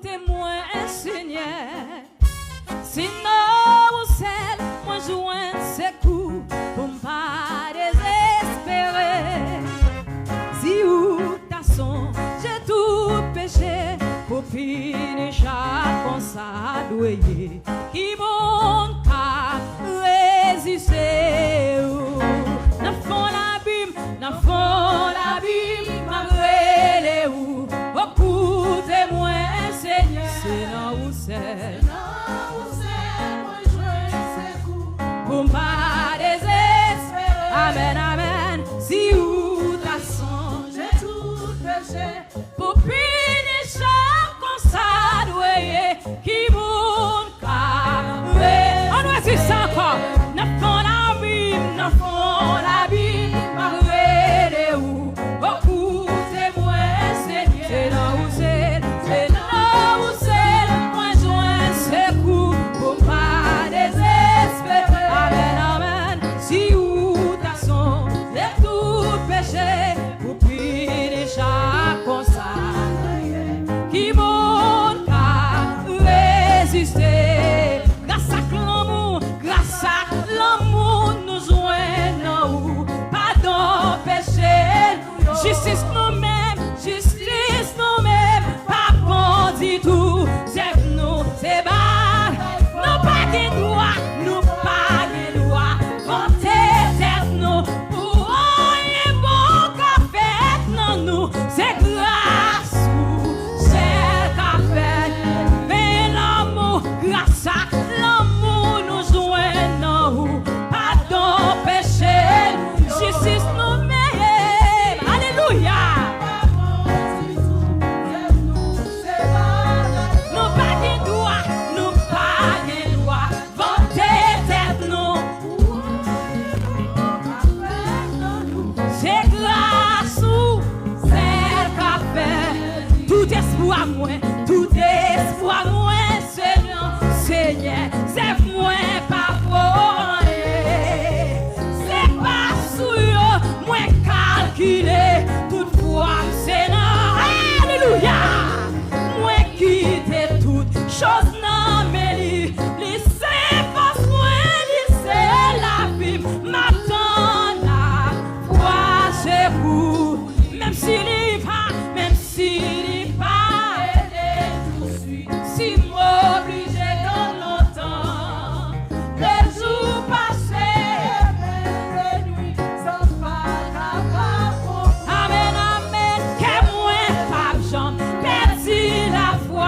écoutez-moi, Seigneur. Sinon, celle, moi joins ces coups pour ne pas désespérer. Si ou ta son, j'ai tout péché pour finir chaque consadoué qui monte à résister. Dans le fond l'abîme, malgré où, écoutez-moi, Seigneur. C'est là où c'est. Pour pas désespérer. Amen, amen. Si ou ta son, j'ai tout péché. Pour finir chaque consadoué qui monte carré. On va dire ça encore. N'a fond l'abîme, malgré où. Écoutez-moi, Seigneur. C'est là où c'est. Moi joins ces coups pour pas désespérer. Amen, amen. Si ou ta son, j'ai tout péché pour finir chaque consacré qui monte à résister. Grâce à l'amour, nous joignons. Pardon, péché, justice nous-mêmes, pas bon du tout. C'est nous, c'est bas. Nous pas de droit, vanter tête nous. Pour rien bon qu'a fait, non nous, c'est grâce c'est qu'a fait. Mais l'amour, grâce à l'amour, nous joignons. Pardon, péché, justice nous-mêmes. Alléluia. Nous pas de droit, vanter tête nous. C'est grâce ou c'est qu'a fait. Tout espoir moins, Seigneur, c'est moi.